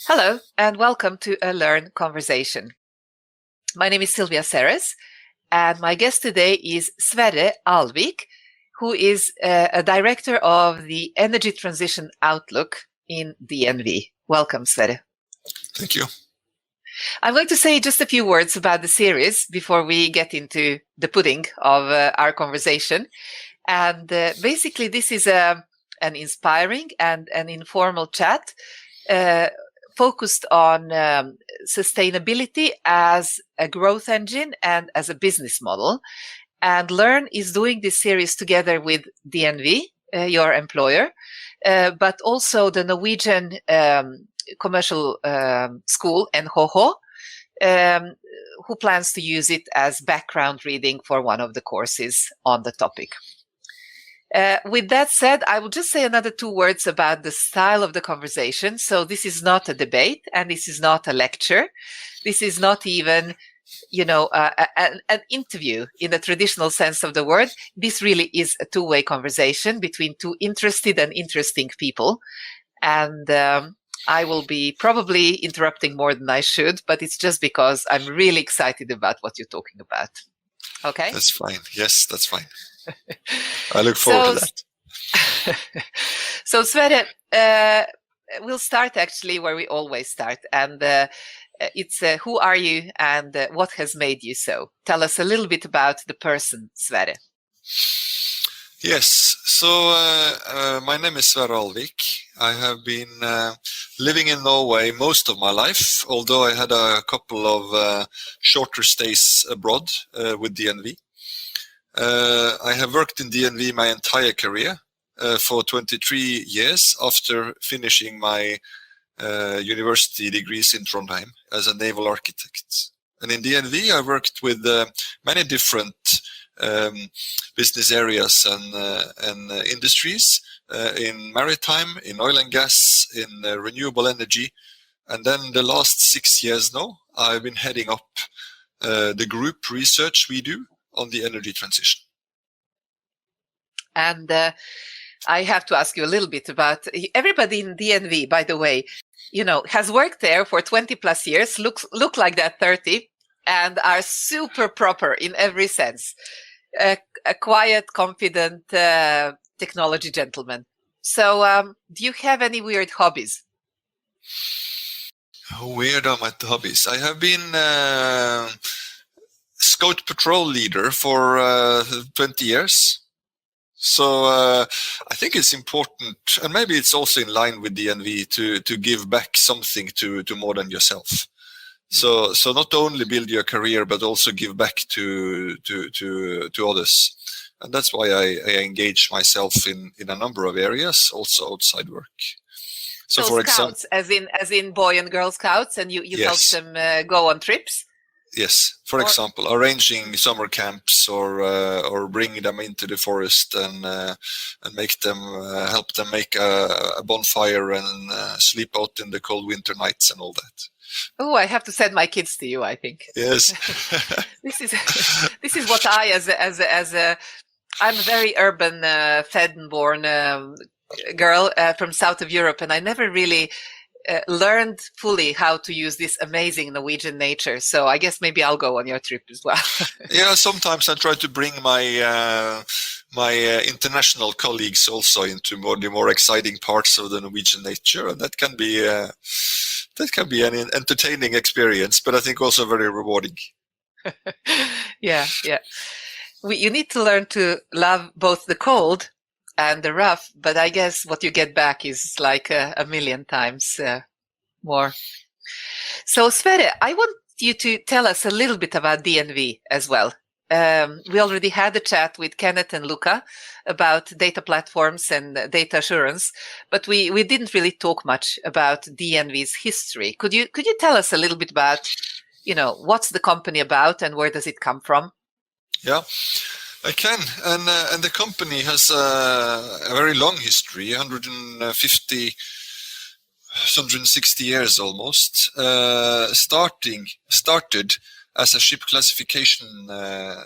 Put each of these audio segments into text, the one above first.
Hello, and welcome to a LØRN conversation. My name is Silvija, and my guest today is Sverre Alvik, who is a director of the Energy Transition Outlook in DNV. Welcome, Sverre. Thank you. I'm going to say just a few words about the series before we get into the pudding of our conversation. And basically, this is an inspiring and an informal chat focused on sustainability as a growth engine and as a business model. And LØRN is doing this series together with DNV, your employer, but also the Norwegian commercial school, NHH, who plans to use it as background reading for one of the courses on the topic. With that said, I will just say another 2 words about the style of the conversation. So this is not a debate, and this is not a lecture. This is not even, an interview in the traditional sense of the word. This really is a two-way conversation between 2 interested and interesting people. And I will be probably interrupting more than I should, but it's just because I'm really excited about what you're talking about. Okay? That's fine. Yes, that's fine. I look forward to that. So Sverre, we'll start actually where we always start, and it's who are you and what has made you so? Tell us a little bit about the person, Sverre. Yes, so my name is Sverre Alvik. I have been living in Norway most of my life, although I had a couple of shorter stays abroad with DNV. I have worked in DNV my entire career for 23 years after finishing my university degrees in Trondheim as a naval architect. And in DNV I worked with many different business areas and industries in maritime, in oil and gas, in renewable energy. And then the last 6 years now, I've been heading up the group research we do on the energy transition. And I have to ask you a little bit about everybody in DNV, by the way, has worked there for 20 plus years, look like they're 30 and are super proper in every sense. A quiet, confident technology gentleman. So do you have any weird hobbies? How weird are my hobbies? I have been Scout Patrol leader for 20 years. So I think it's important, and maybe it's also in line with DNV, to give back something to more than yourself. So not only build your career, but also give back to others. And that's why I engage myself in a number of areas, also outside work. So for Scouts, example, as in Boy and Girl Scouts, and you yes. help them go on trips? Yes, for example, arranging summer camps or bring them into the forest and make them help them make a bonfire and sleep out in the cold winter nights and all that. Oh, I have to send my kids to you, I think. Yes. This is what I I'm a very urban, fed and born girl from south of Europe, and I never really learned fully how to use this amazing Norwegian nature. So I guess maybe I'll go on your trip as well. Yeah, sometimes I try to bring my international colleagues also into the more exciting parts of the Norwegian nature, and that can be an entertaining experience, but I think also very rewarding. Yeah. You need to learn to love both the cold and the rough, but I guess what you get back is like a million times more. So Sverre, I want you to tell us a little bit about DNV as well. We already had a chat with Kenneth and Luca about data platforms and data assurance, but we didn't really talk much about DNV's history. Could you tell us a little bit about, what's the company about and where does it come from? Yeah. I can, and the company has a very long history, 160 years almost. Started as a ship classification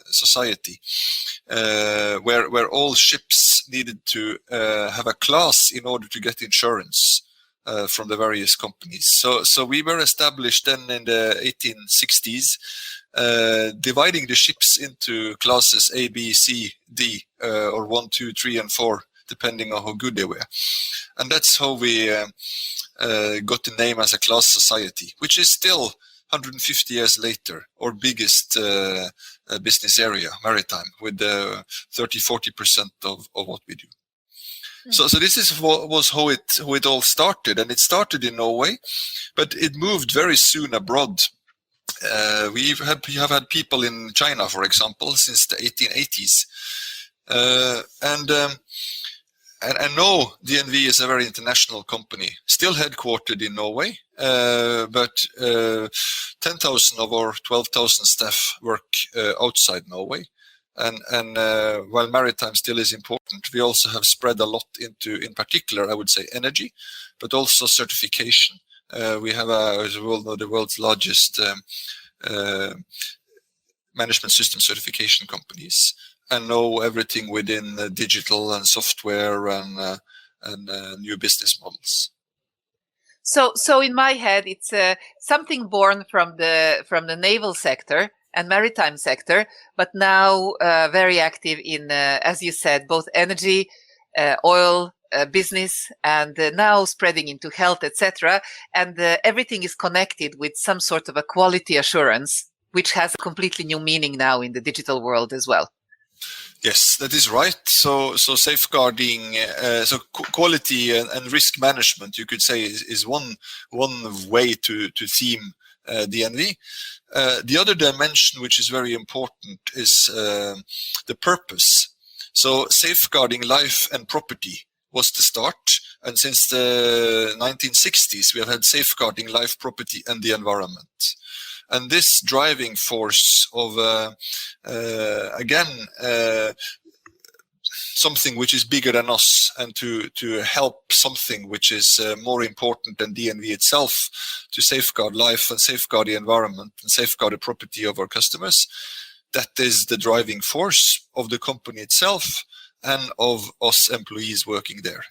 society, where all ships needed to have a class in order to get insurance. from the various companies. So we were established then in the 1860s, dividing the ships into classes A, B, C, D, or 1, 2, 3, and 4, depending on how good they were. And that's how we got the name as a class society, which is still 150 years later our biggest business area, maritime, with 30-40% of what we do. So this was how it all started, and it started in Norway, but it moved very soon abroad. We have had people in China, for example, since the 1880s, and now DNV is a very international company, still headquartered in Norway, but 10,000 of our 12,000 staff work outside Norway. And while maritime still is important, we also have spread a lot into, in particular, I would say, energy, but also certification. We have, as you all know, the world's largest management system certification companies, and know everything within digital and software and new business models. So in my head, it's something born from the naval sector and maritime sector, but now very active in, as you said, both energy, oil, business, and now spreading into health, etc. And everything is connected with some sort of a quality assurance, which has a completely new meaning now in the digital world as well. Yes, that is right. So safeguarding, quality and risk management, you could say, is one way to theme DNV. The other dimension, which is very important, is the purpose. So safeguarding life and property was the start, and since the 1960s, we have had safeguarding life, property, and the environment. And this driving force of, something which is bigger than us, and to help something which is more important than DNV itself, to safeguard life and safeguard the environment and safeguard the property of our customers, that is the driving force of the company itself and of us employees working there.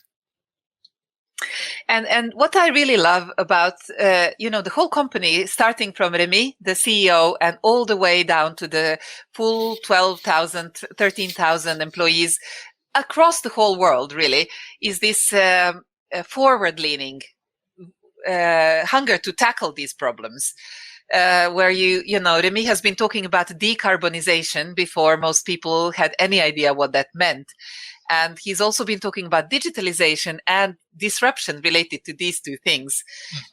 And what I really love about, the whole company, starting from Remy, the CEO, and all the way down to the full 12,000, 13,000 employees across the whole world, really, is this forward-leaning hunger to tackle these problems. Where Remy has been talking about decarbonization before most people had any idea what that meant. And he's also been talking about digitalization and disruption related to these two things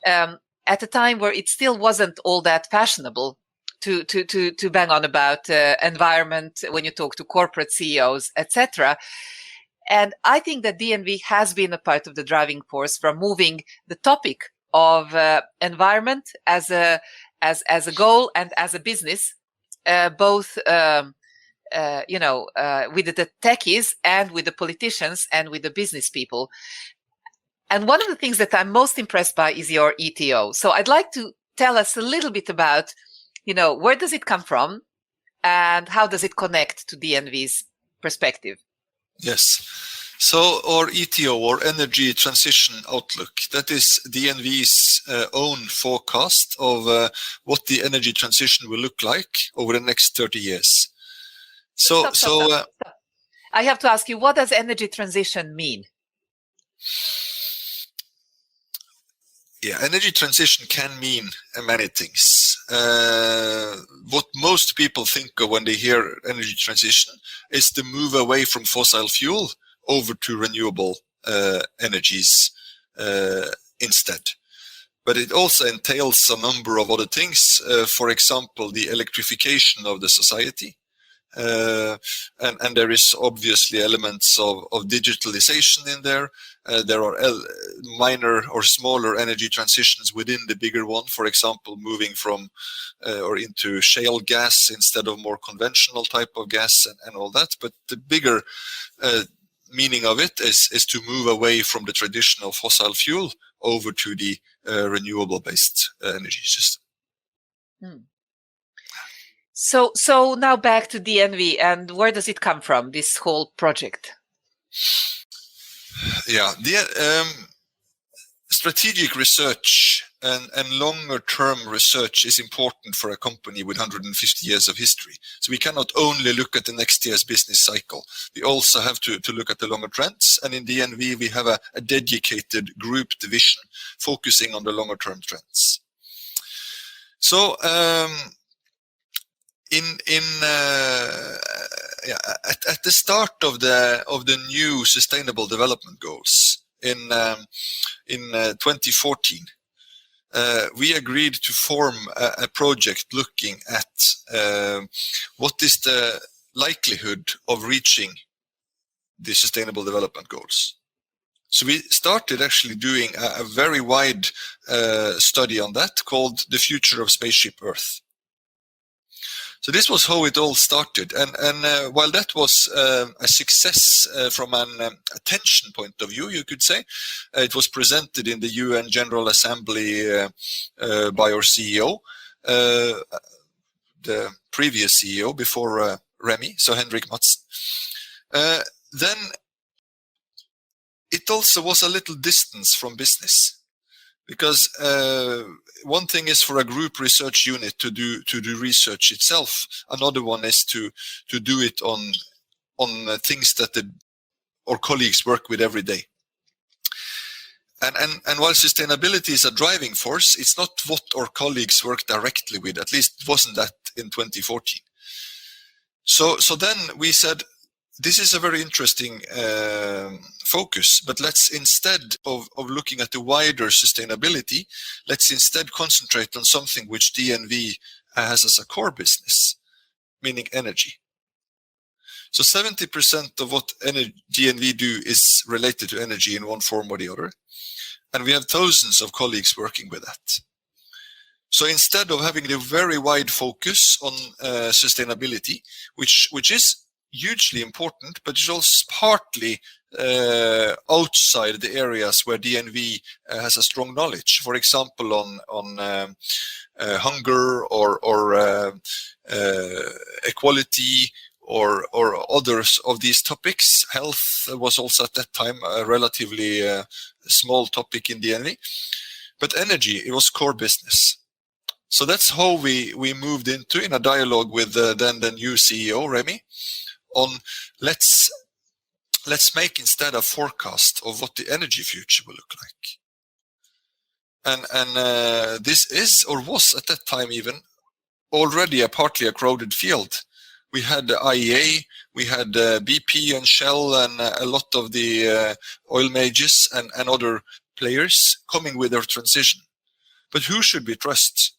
at a time where it still wasn't all that fashionable to bang on about environment when you talk to corporate CEOs, etc. And I think that DNV has been a part of the driving force from moving the topic of environment as a goal and as a business, both with the techies and with the politicians and with the business people. And one of the things that I'm most impressed by is your ETO. So I'd like to tell us a little bit about, where does it come from and how does it connect to DNV's perspective? Yes. So our ETO, or Energy Transition Outlook, that is DNV's own forecast of what the energy transition will look like over the next 30 years. Stop. I have to ask you, what does energy transition mean? Yeah, energy transition can mean many things. What most people think of when they hear energy transition is the move away from fossil fuel over to renewable energies instead. But it also entails a number of other things. For example, the electrification of the society. And there is obviously elements of digitalization in there. There are minor or smaller energy transitions within the bigger one. For example, moving from or into shale gas instead of more conventional type of gas and all that. But the bigger meaning of it is to move away from the traditional fossil fuel over to the renewable-based energy system. So now back to DNV, and where does it come from, this whole project? Yeah, strategic research and longer-term research is important for a company with 150 years of history. So we cannot only look at the next year's business cycle. We also have to look at the longer trends. And in DNV, we have a dedicated group division focusing on the longer-term trends. So at the start of the new Sustainable Development Goals in 2014, we agreed to form a project looking at what is the likelihood of reaching the Sustainable Development Goals. So we started actually doing a very wide study on that called The Future of Spaceship Earth. So this was how it all started, and while that was a success from an attention point of view, you could say, it was presented in the UN General Assembly by our CEO, the previous CEO before Remy, so Henrik Madsen. Then it also was a little distance from business. Because one thing is for a group research unit to do research itself. Another one is to do it on things that our colleagues work with every day. And while sustainability is a driving force, it's not what our colleagues work directly with. At least it wasn't that in 2014. So then we said, this is a very interesting focus, but let's instead of looking at the wider sustainability, let's instead concentrate on something which DNV has as a core business, meaning energy. So 70% of what DNV do is related to energy in one form or the other. And we have thousands of colleagues working with that. So instead of having the very wide focus on sustainability, which is hugely important, but it's also partly outside the areas where DNV has a strong knowledge. For example, on hunger or equality or others of these topics. Health was also at that time a relatively small topic in DNV. But energy, it was core business. So that's how we moved into, in a dialogue with then the new CEO, Remy, on let's make instead a forecast of what the energy future will look like. And this is, or was at that time even, already partly a crowded field. We had the IEA, we had BP and Shell and a lot of the oil majors and other players coming with their transition. But who should we trust?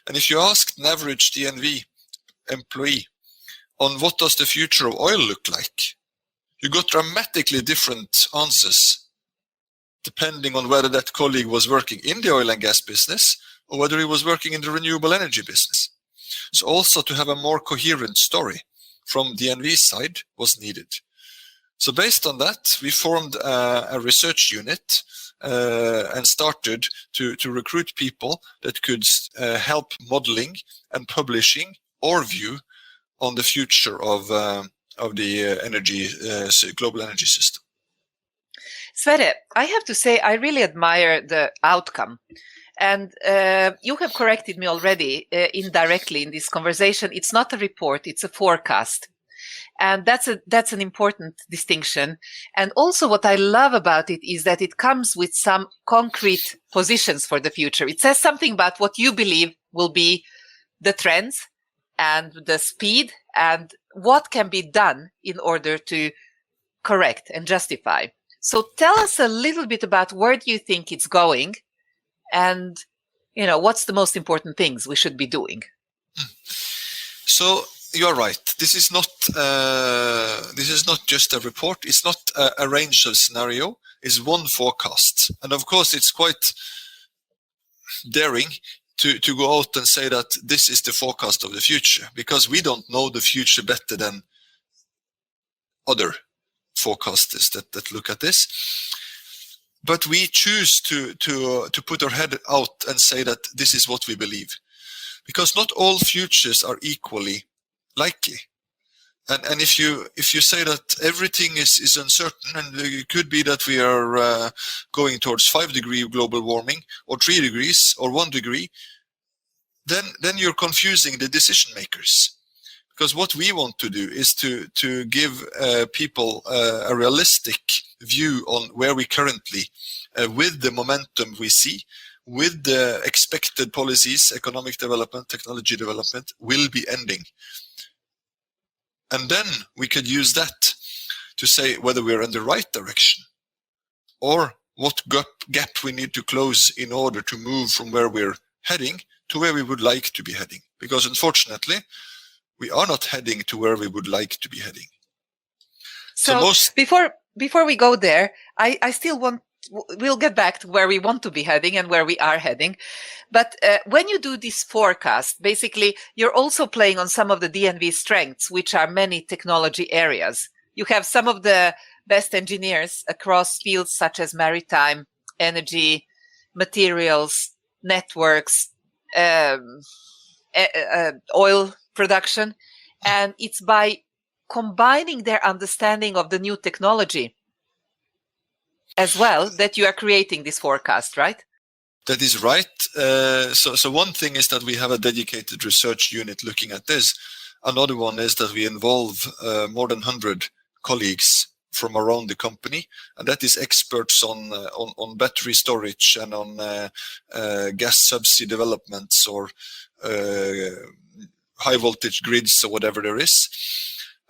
And if you asked an average DNV employee on what does the future of oil look like, you got dramatically different answers depending on whether that colleague was working in the oil and gas business or whether he was working in the renewable energy business. So also to have a more coherent story from DNV's side was needed. So based on that, we formed a research unit and started to recruit people that could help modeling and publishing our view on the future of the energy global energy system. Sverre, I have to say I really admire the outcome. And you have corrected me already indirectly in this conversation. It's not a report, it's a forecast. And that's an important distinction. And also what I love about it is that it comes with some concrete positions for the future. It says something about what you believe will be the trends and the speed and what can be done in order to correct and justify. So tell us a little bit about where do you think it's going and, you know, what's the most important things we should be doing? So you're right. This is not just a report. It's not a range of scenario. It's one forecast. And of course, it's quite daring to go out and say that this is the forecast of the future, because we don't know the future better than other forecasters that look at this. But we choose to put our head out and say that this is what we believe, because not all futures are equally likely. And if you say that everything is uncertain, and it could be that we are going towards 5-degree global warming, or 3 degrees, or 1 degree, then you're confusing the decision makers. Because what we want to do is to give people a realistic view on where we currently, with the momentum we see, with the expected policies, economic development, technology development, will be ending. And then we could use that to say whether we're in the right direction, or what gap we need to close in order to move from where we're heading to where we would like to be heading. Because unfortunately, we are not heading to where we would like to be heading. So before we go there, I still want, we'll get back to where we want to be heading and where we are heading. But when you do this forecast, basically, you're also playing on some of the DNV strengths, which are many technology areas. You have some of the best engineers across fields such as maritime, energy, materials, networks, oil production. And it's by combining their understanding of the new technology as well that you are creating this forecast, right? That is right. So one thing is that we have a dedicated research unit looking at this. Another one is that we involve more than 100 colleagues from around the company, and that is experts on battery storage and on gas subsea developments, or high voltage grids, or whatever there is.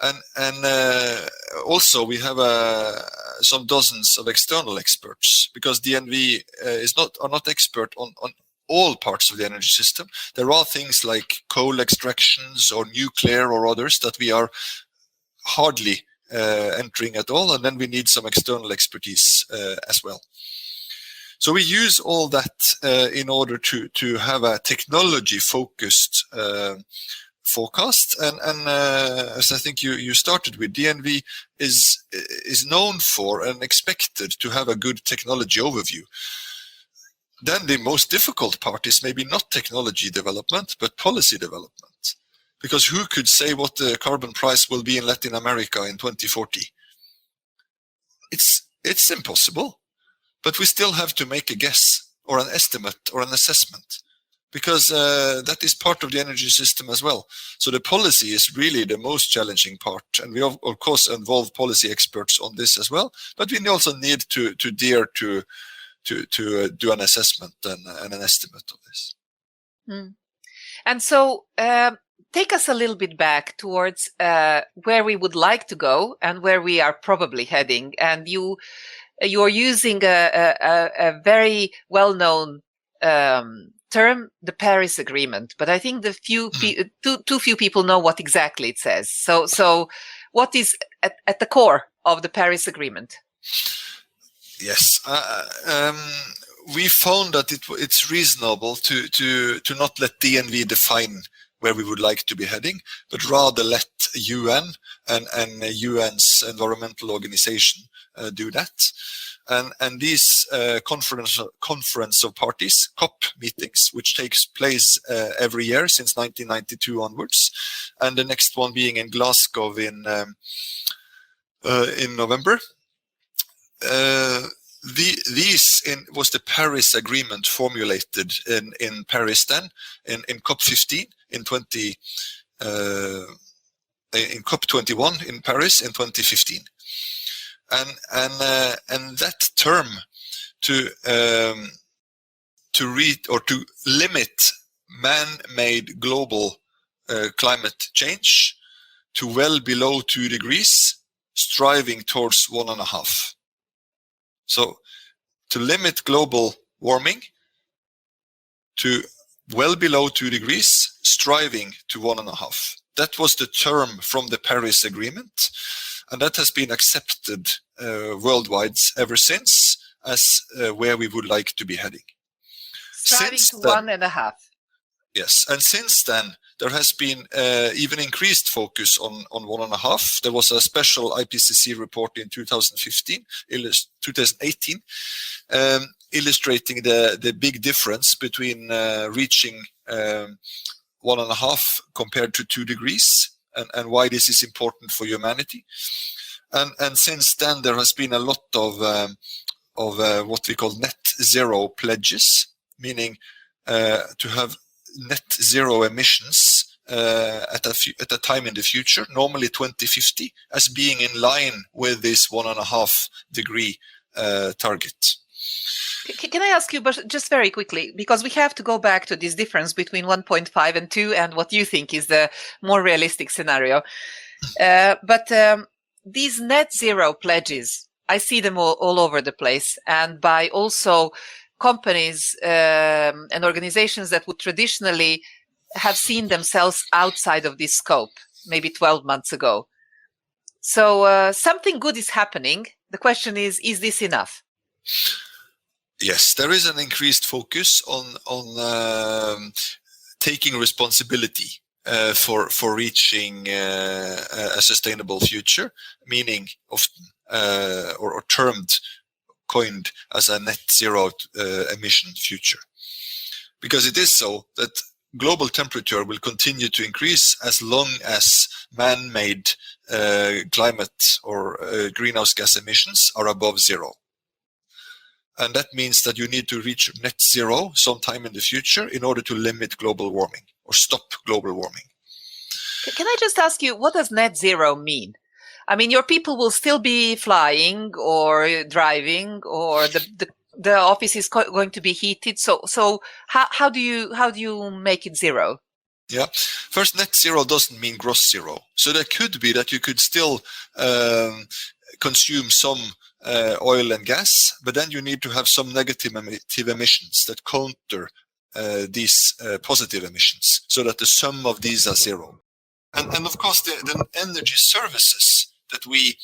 And also we have some dozens of external experts, because DNV are not expert on all parts of the energy system. There are things like coal extractions or nuclear or others that we are hardly entering at all, and then we need some external expertise as well. So we use all that in order to have a technology-focused forecast, and as I think you started with, DNV is known for and expected to have a good technology overview. Then the most difficult part is maybe not technology development, but policy development. Because who could say what the carbon price will be in Latin America in 2040? It's impossible, but we still have to make a guess, or an estimate, or an assessment, because that is part of the energy system as well. So the policy is really the most challenging part, and we of course involve policy experts on this as well, but we also need to dare to do an assessment and an estimate of this. And so take us a little bit back towards where we would like to go and where we are probably heading. And you're using a very well-known term, the Paris Agreement, but I think too few people know what exactly it says. So what is at the core of the Paris Agreement? Yes, we found that it's reasonable to not let DNV define where we would like to be heading, but rather let UN and UN's environmental organization do that. And these conference of parties, COP meetings, which takes place every year since 1992 onwards, and the next one being in Glasgow in November. Was the Paris Agreement formulated in Paris then, in COP15 in COP21 in Paris in 2015. And that term to limit man-made global climate change to well below 2 degrees, striving towards 1.5. So to limit global warming to well below 2 degrees, striving to 1.5. That was the term from the Paris Agreement. And that has been accepted worldwide ever since as where we would like to be heading. Striving to 1.5. Yes, and since then, there has been even increased focus on 1.5. There was a special IPCC report in 2018, illustrating the big difference between reaching 1.5 compared to 2 degrees. and why this is important for humanity. And since then, there has been a lot of what we call net zero pledges, meaning to have net zero emissions at a time in the future, normally 2050, as being in line with this 1.5 degree target. Can I ask you, but just very quickly, because we have to go back to this difference between 1.5 and 2 and what you think is the more realistic scenario. But these net zero pledges, I see them all over the place, and by also companies and organizations that would traditionally have seen themselves outside of this scope, maybe 12 months ago. So something good is happening. The question is this enough? Yes, there is an increased focus on taking responsibility for reaching a sustainable future, meaning often or coined as a net zero emission future. Because it is so that global temperature will continue to increase as long as man-made climate or greenhouse gas emissions are above zero. And that means that you need to reach net zero sometime in the future in order to limit global warming or stop global warming. Can I just ask you, what does net zero mean? I mean, your people will still be flying or driving, or the office is going to be heated. So how do you make it zero? Yeah, first, net zero doesn't mean gross zero. So there could be that you could still consume some oil and gas, but then you need to have some negative emissions that counter these positive emissions, so that the sum of these are zero. And of course, the energy services that we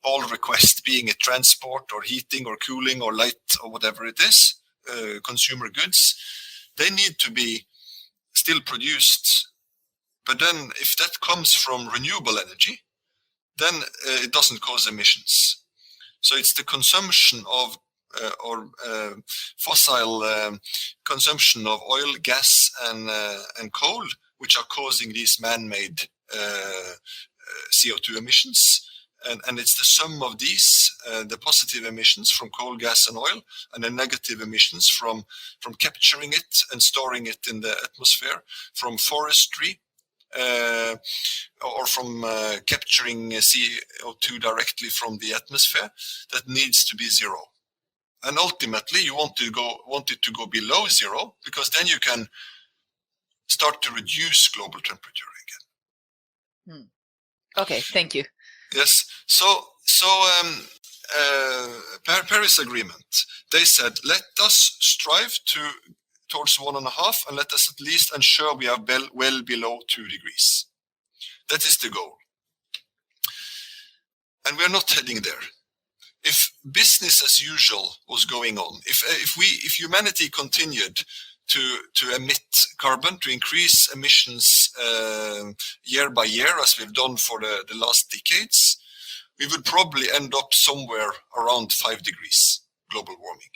all request, being it transport or heating or cooling or light or whatever it is, consumer goods, they need to be still produced. But then if that comes from renewable energy, then it doesn't cause emissions. So it's the consumption of fossil consumption of oil, gas, and coal, which are causing these man-made CO2 emissions. And it's the sum of these, the positive emissions from coal, gas, and oil, and the negative emissions from capturing it and storing it in the atmosphere, from forestry, or from capturing CO2 directly from the atmosphere, that needs to be zero. And ultimately, you want it to go below zero, because then you can start to reduce global temperature again. Okay, thank you. Yes. So Paris Agreement, they said, let us strive towards 1.5, and let us at least ensure we are well below 2 degrees. That is the goal. And we are not heading there. If business as usual was going on, if humanity continued to emit carbon, to increase emissions year by year, as we've done for the last decades, we would probably end up somewhere around 5 degrees global warming.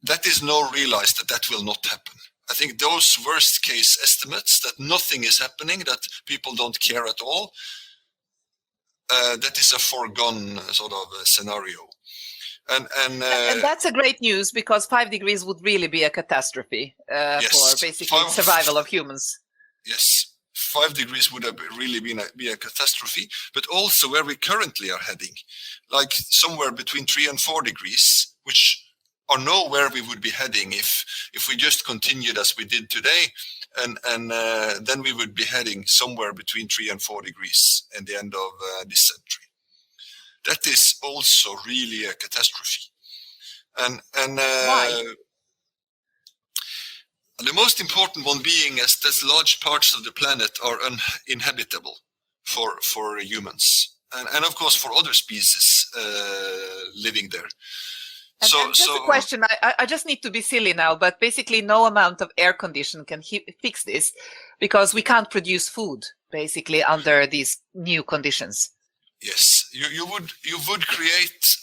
That is now realized that will not happen. I think those worst case estimates, that nothing is happening, that people don't care at all, that is a foregone sort of scenario. And that's a great news, because 5 degrees would really be a catastrophe for basically survival of humans. Yes, 5 degrees would have really be a catastrophe, but also where we currently are heading, like somewhere between 3 and 4 degrees, which are now where we would be heading if we just continued as we did today, and then we would be heading somewhere between 3 and 4 degrees at the end of this century. That is also really a catastrophe. And why? The most important one being as large parts of the planet are uninhabitable for humans, and of course for other species living there. And just a question, I just need to be silly now, but basically no amount of air condition can fix this, because we can't produce food basically under these new conditions. Yes, you would create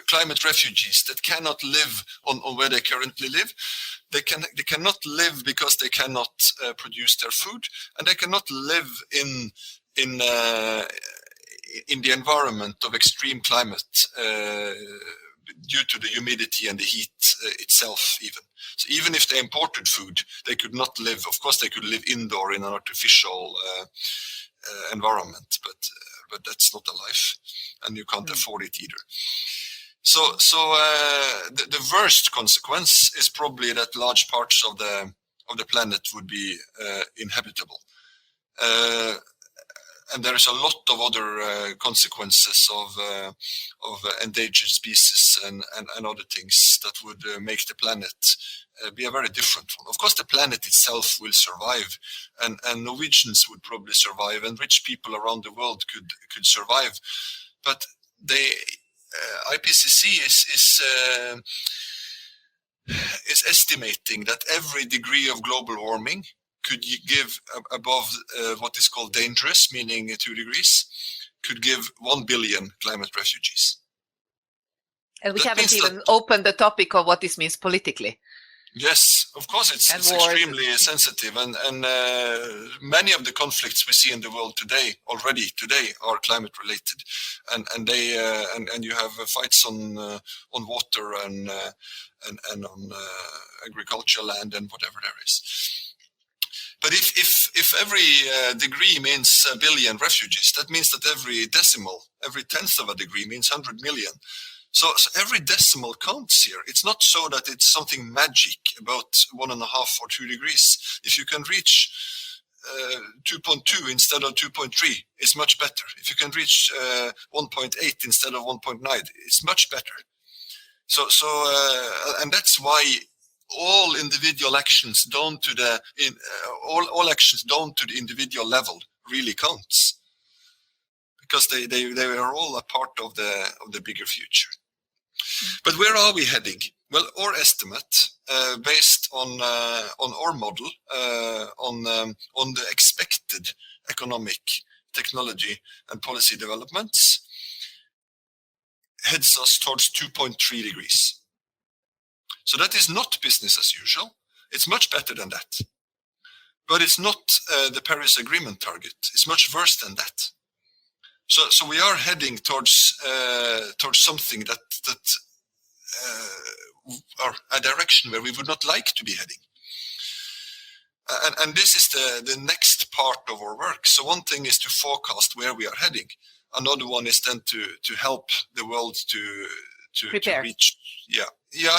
climate refugees that cannot live on where they currently live. They cannot live because they cannot produce their food, and they cannot live in the environment of extreme climate due to the humidity and the heat itself. So even if they imported food, they could not live. Of course, they could live indoor in an artificial environment, but that's not a life, and you can't afford it either. So the worst consequence is probably that large parts of the planet would be inhabitable. And there is a lot of other consequences of endangered species and other things that would make the planet be a very different one. Of course, the planet itself will survive, and Norwegians would probably survive, and rich people around the world could survive. But the IPCC is estimating that every degree of global warming could give above what is called dangerous, meaning 2 degrees, could give 1 billion climate refugees. And we haven't even opened the topic of what this means politically. Yes, of course, it's extremely sensitive, and many of the conflicts we see in the world already today, are climate related, and you have fights on water and on agricultural land and whatever there is. But if every degree means 1 billion refugees, that means that every decimal, every tenth of a degree means 100 million. So every decimal counts here. It's not so that it's something magic about 1.5 or 2 degrees. If you can reach 2.2 instead of 2.3, it's much better. If you can reach 1.8 instead of 1.9, it's much better. So and that's why all individual actions down to all actions down to the individual level really counts, because they are all a part of the bigger future. But where are we heading? Well, our estimate, based on our model, on the expected economic, technology, and policy developments, heads us towards 2.3 degrees. So that is not business as usual. It's much better than that. But it's not the Paris Agreement target. It's much worse than that. So we are heading towards something that or a direction where we would not like to be heading. And this is the next part of our work. So one thing is to forecast where we are heading. Another one is then to help the world to reach.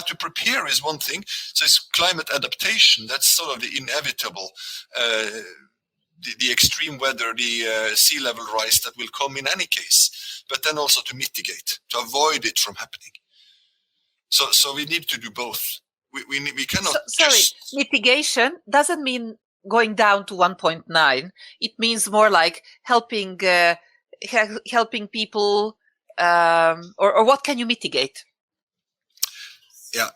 To prepare is one thing. So it's climate adaptation. That's sort of the inevitable, the extreme weather, the sea level rise that will come in any case. But then also to mitigate, to avoid it from happening. So we need to do both. We cannot. Mitigation doesn't mean going down to 1.9. It means more like helping people, or what can you mitigate? Yeah,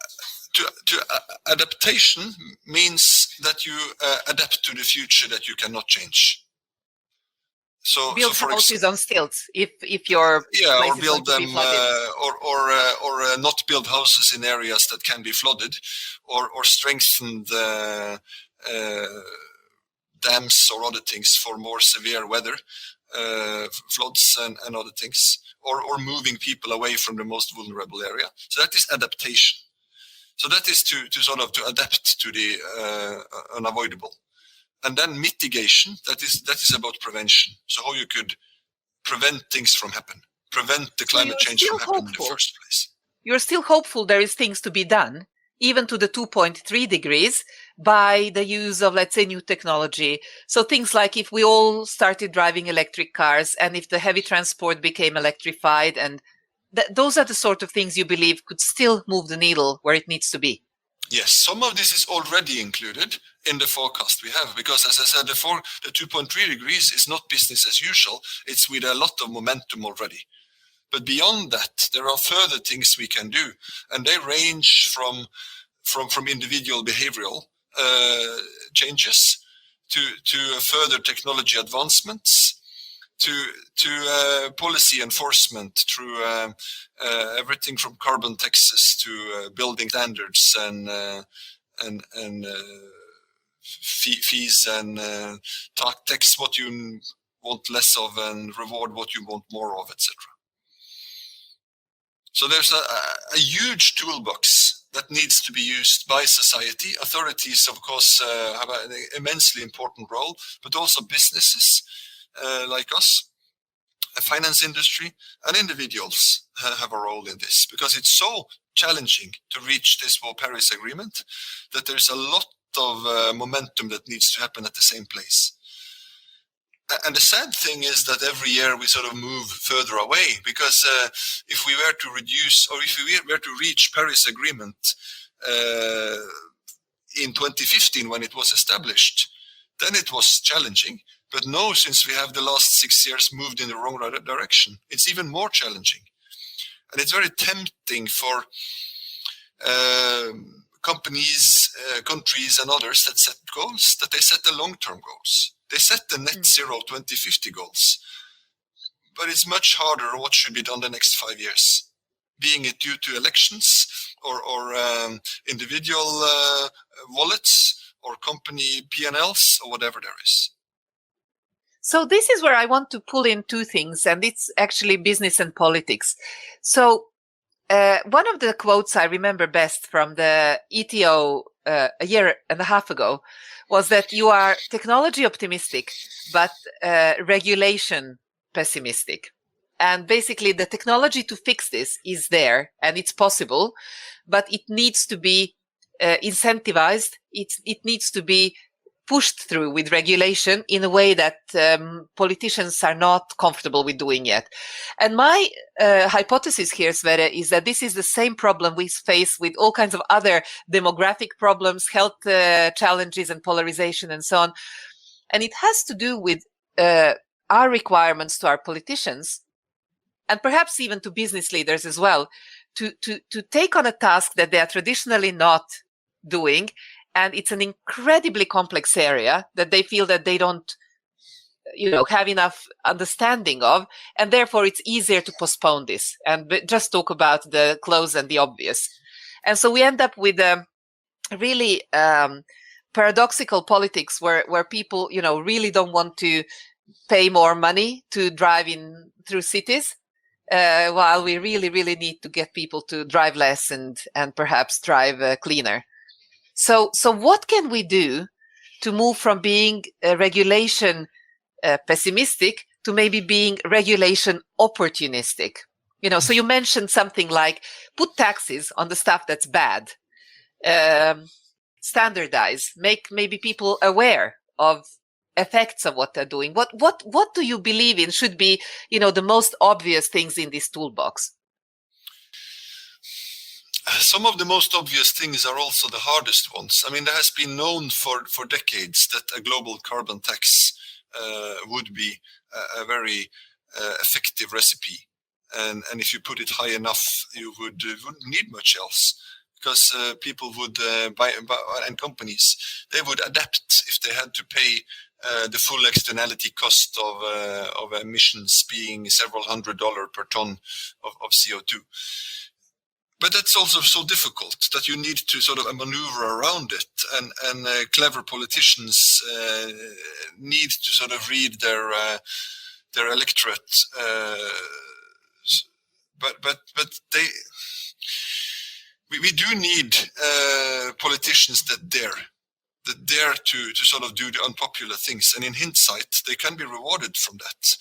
adaptation means that you adapt to the future that you cannot change. So build houses on stilts if your or build them or not build houses in areas that can be flooded, or strengthen the dams or other things for more severe weather, floods and other things, or moving people away from the most vulnerable area. So that is adaptation. So that is to adapt to the unavoidable. And then mitigation, that is about prevention. So how you could prevent things from happening, prevent the climate change from happening in the first place. You're still hopeful there is things to be done, even to the 2.3 degrees, by the use of, let's say, new technology. So things like if we all started driving electric cars, and if the heavy transport became electrified, and those are the sort of things you believe could still move the needle where it needs to be. Yes, some of this is already included in the forecast we have, because as I said before, the 2.3 degrees is not business as usual. It's with a lot of momentum already. But beyond that, there are further things we can do, and they range from individual behavioral changes to further technology advancements, to policy enforcement through everything from carbon taxes to building standards and fees and tax what you want less of and reward what you want more of, etc. So there's a huge toolbox that needs to be used by society. Authorities, of course, have an immensely important role, but also businesses like us, the finance industry, and individuals have a role in this, because it's so challenging to reach this Paris Agreement that there's a lot of momentum that needs to happen at the same place. And the sad thing is that every year we sort of move further away, because if we were to reduce, or if we were to reach Paris Agreement in 2015 when it was established, then it was challenging. But now, since we have the last 6 years moved in the wrong direction, it's even more challenging. And it's very tempting for companies, countries and others that set goals, that they set the long-term goals. They set the net zero 2050 goals. But it's much harder what should be done the next 5 years, being it due to elections or individual wallets or company P&Ls or whatever there is. So this is where I want to pull in two things, and it's actually business and politics. So one of the quotes I remember best from the ETO a year and a half ago was that you are technology optimistic, but regulation pessimistic. And basically the technology to fix this is there and it's possible, but it needs to be incentivized. It needs to be pushed through with regulation in a way that politicians are not comfortable with doing yet. And my hypothesis here, Sverre, is that this is the same problem we face with all kinds of other demographic problems, health challenges and polarization and so on. And it has to do with our requirements to our politicians, and perhaps even to business leaders as well, to take on a task that they are traditionally not doing. And it's an incredibly complex area that they feel that they don't, have enough understanding of. And therefore, it's easier to postpone this and just talk about the close and the obvious. And so we end up with a really paradoxical politics where people, really don't want to pay more money to drive in through cities, while we really, really need to get people to drive less and perhaps drive cleaner. So what can we do to move from being regulation pessimistic to maybe being regulation opportunistic? So you mentioned something like put taxes on the stuff that's bad, standardize, make maybe people aware of effects of what they're doing. What do you believe in should be, the most obvious things in this toolbox? Some of the most obvious things are also the hardest ones. I mean, there has been known for decades that a global carbon tax would be a very effective recipe. And if you put it high enough, you wouldn't need much else, because people would buy, and companies, they would adapt if they had to pay the full externality cost of emissions being several $100s per ton of CO2. But that's also so difficult that you need to sort of maneuver around it, and clever politicians need to sort of read their electorate. But we do need politicians that dare to sort of do the unpopular things, and in hindsight they can be rewarded from that.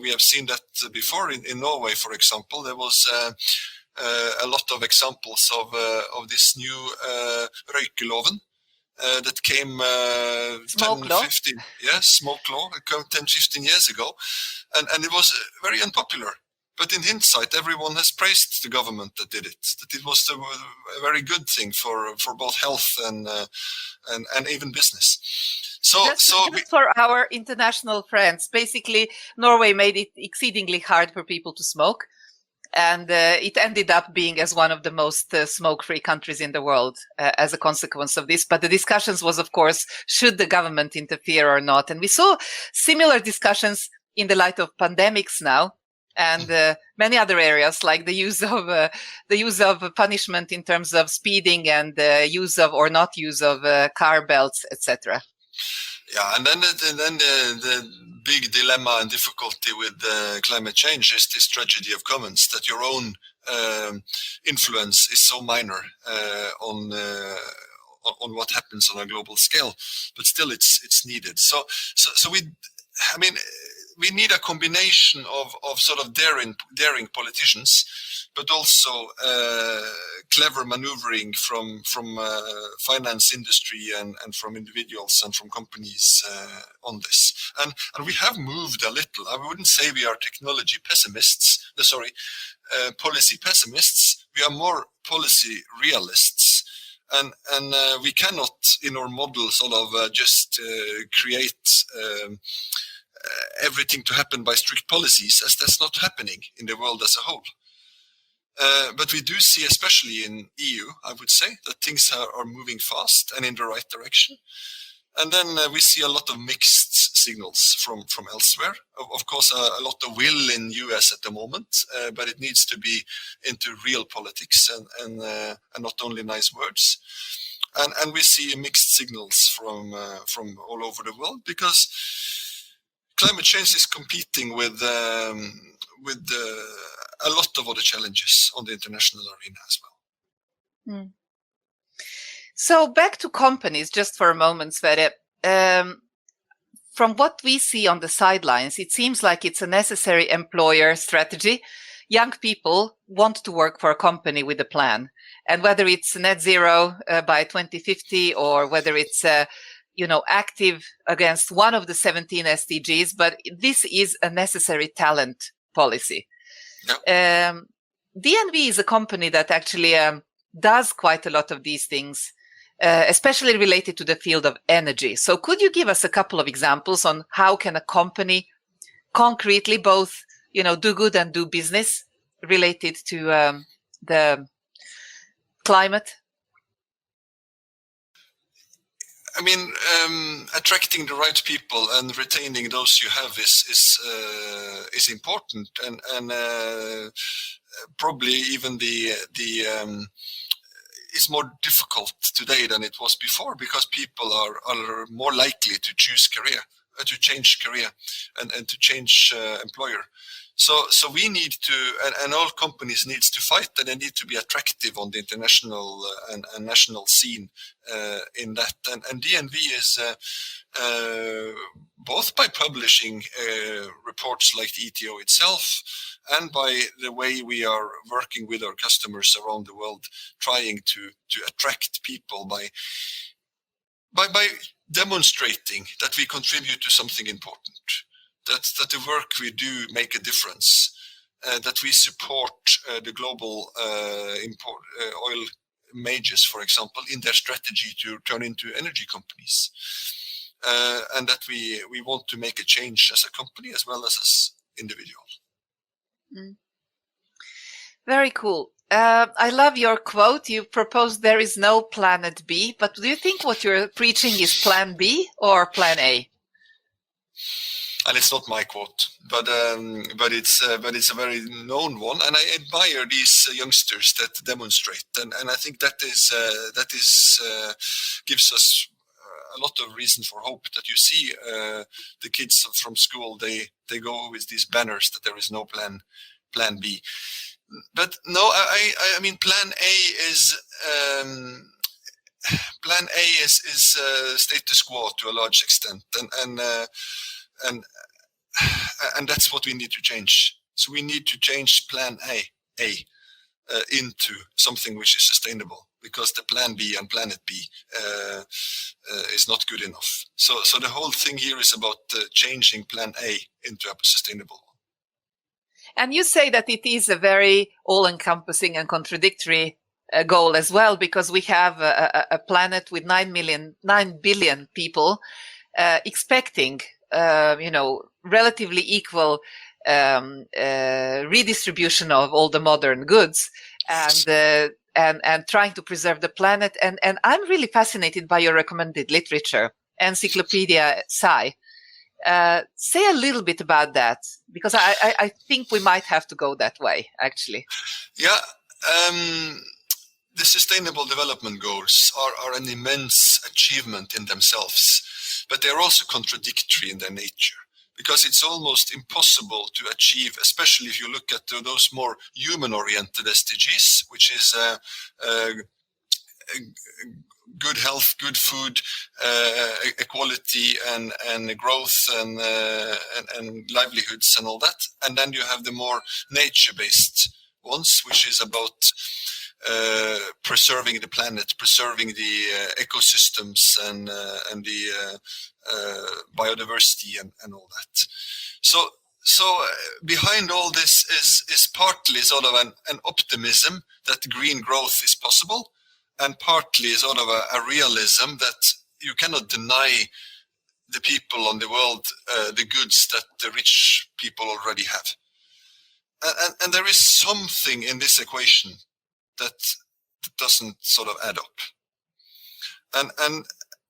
We have seen that before in Norway, for example. There was a lot of examples of this new røykeloven that came 10-15 years ago, and it was very unpopular. But in hindsight, everyone has praised the government that did it. That it was a very good thing for both health and even business. Just for our international friends, basically, Norway made it exceedingly hard for people to smoke. And it ended up being as one of the most smoke-free countries in the world as a consequence of this. But the discussions was, of course, should the government interfere or not? And we saw similar discussions in the light of pandemics now, and many other areas like the use of punishment in terms of speeding and use of or not use of car belts, etc. Yeah, and then the big dilemma and difficulty with climate change is this tragedy of commons, that your own influence is so minor on what happens on a global scale, but still it's needed. So we need a combination of sort of daring politicians, but also clever maneuvering from finance industry and from individuals and from companies on this. And we have moved a little. I wouldn't say we are technology pessimists. Policy pessimists. We are more policy realists. And we cannot, in our model, sort of just create everything to happen by strict policies, as that's not happening in the world as a whole. But we do see, especially in EU, I would say, that things are moving fast and in the right direction. And then we see a lot of mixed signals from elsewhere. Of course, a lot of will in US at the moment, but it needs to be into real politics and not only nice words. And we see mixed signals from all over the world, because climate change is competing with a lot of other challenges on the international arena as well. Mm. So back to companies just for a moment, Sverre. From what we see on the sidelines, it seems like it's a necessary employer strategy. Young people want to work for a company with a plan. And whether it's net zero by 2050 or whether it's active against one of the 17 SDGs, but this is a necessary talent policy. Yeah. DNV is a company that actually does quite a lot of these things, especially related to the field of energy. So could you give us a couple of examples on how can a company concretely both, do good and do business related to the climate? I mean, attracting the right people and retaining those you have is important, and probably even it's more difficult today than it was before, because people are more likely to choose career, to change career, and to change employer. So we need to, and all companies needs to fight, and they need to be attractive on the international and national scene in that. And DNV is both by publishing reports like the ETO itself, and by the way we are working with our customers around the world, trying to attract people by demonstrating that we contribute to something important. That the work we do make a difference, that we support the global oil majors, for example, in their strategy to turn into energy companies, and that we want to make a change as a company as well as individuals. Mm. Very cool. I love your quote. You proposed there is no planet B, but do you think what you're preaching is plan B or plan A? And it's not my quote, but it's a very known one, and I admire these youngsters that demonstrate, and I think that gives us a lot of reason for hope. That you see the kids from school, they go with these banners that there is no plan B, but no, I mean plan A is status quo to a large extent, and that's what we need to change. So we need to change plan A into something which is sustainable, because the plan B and planet B is not good enough. So the whole thing here is about changing plan A into a sustainable one. And you say that it is a very all-encompassing and contradictory goal as well, because we have a planet with 9 billion people expecting relatively equal redistribution of all the modern goods, and trying to preserve the planet. And I'm really fascinated by your recommended literature, Encyclopedia Sci. Say a little bit about that, because I think we might have to go that way, actually. Yeah. The Sustainable Development Goals are an immense achievement in themselves, but they're also contradictory in their nature, because it's almost impossible to achieve, especially if you look at those more human-oriented SDGs, which is good health, good food, equality, and growth, and livelihoods, and all that. And then you have the more nature-based ones, which is about preserving the planet, preserving the ecosystems, and the biodiversity, and all that. So behind all this is partly sort of an optimism that green growth is possible, and partly sort of a realism that you cannot deny the people on the world the goods that the rich people already have. And there is something in this equation that doesn't sort of add up.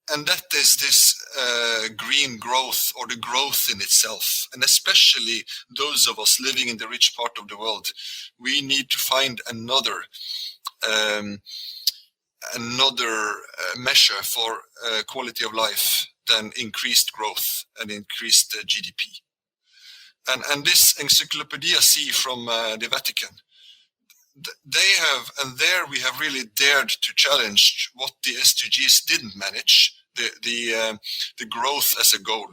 And that is this green growth, or the growth in itself. And especially those of us living in the rich part of the world, we need to find another measure for quality of life than increased growth and increased GDP. And this Encyclopedia C from the Vatican, they have, and there we have really dared to challenge what the SDGs didn't manage, the growth as a goal.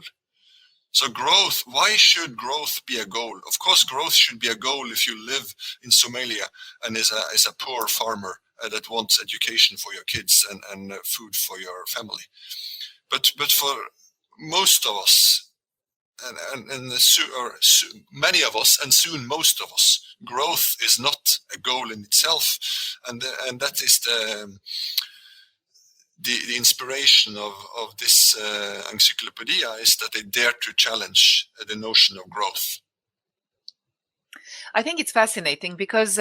So growth, why should growth be a goal? Of course, growth should be a goal if you live in Somalia and is a poor farmer that wants education for your kids and food for your family. But for most of us, and many of us, and soon most of us, growth is not a goal in itself, and that is the inspiration of this encyclopedia, is that they dare to challenge the notion of growth. I think it's fascinating because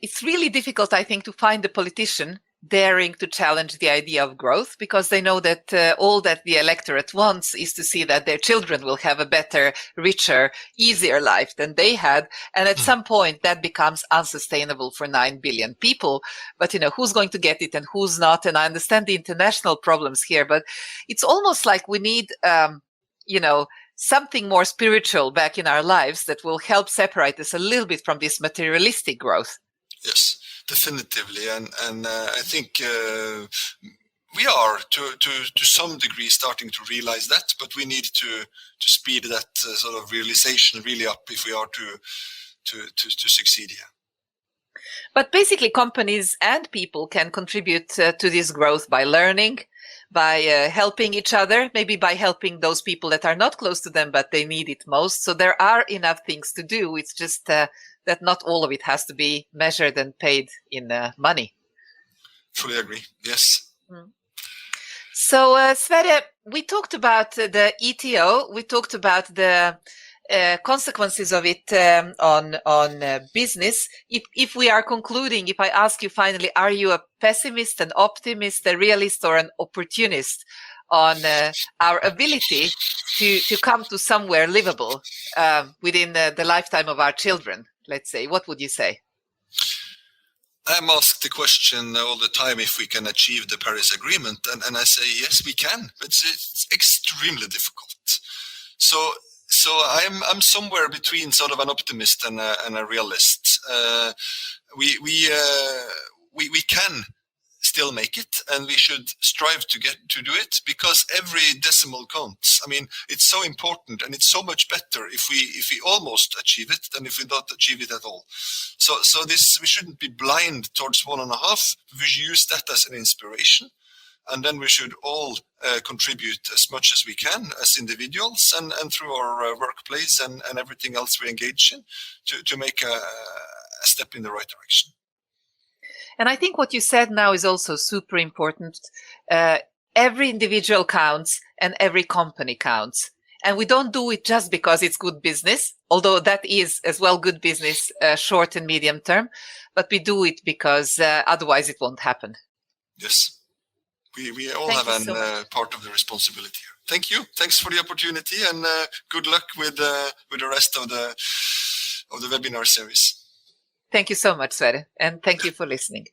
it's really difficult, I think, to find a politician daring to challenge the idea of growth, because they know that all that the electorate wants is to see that their children will have a better, richer, easier life than they had. And at some point that becomes unsustainable for 9 billion people. But, who's going to get it and who's not? And I understand the international problems here, but it's almost like we need, something more spiritual back in our lives that will help separate us a little bit from this materialistic growth. Yes. Definitively, and I think we are to some degree starting to realize that, but we need to speed that sort of realization really up if we are to succeed here. But basically, companies and people can contribute to this growth by learning, by helping each other, maybe by helping those people that are not close to them, but they need it most. So there are enough things to do. It's just that not all of it has to be measured and paid in money. Fully agree. Yes. So, Sverre, we talked about the ETO. We talked about the consequences of it on business. If we are concluding, if I ask you finally, are you a pessimist, an optimist, a realist, or an opportunist on our ability to come to somewhere livable within the lifetime of our children, let's say? What would you say? I'm asked the question all the time if we can achieve the Paris Agreement, and I say yes, we can, but it's extremely difficult. So I'm somewhere between sort of an optimist and a realist. We can still make it, and we should strive to do it, because every decimal counts. I mean, it's so important, and it's so much better if we almost achieve it than if we don't achieve it at all. So this, we shouldn't be blind towards 1.5. We should use that as an inspiration, and then we should all contribute as much as we can as individuals and through our workplace and everything else we engage in to make a step in the right direction. And I think what you said now is also super important. Every individual counts and every company counts. And we don't do it just because it's good business, although that is as well good business, short and medium term, but we do it because otherwise it won't happen. Yes, We all Thank have you so much. a part of the responsibility here. Thank you. Thanks for the opportunity, and good luck with the rest of the webinar series. Thank you so much, Sverre, and thank you for listening.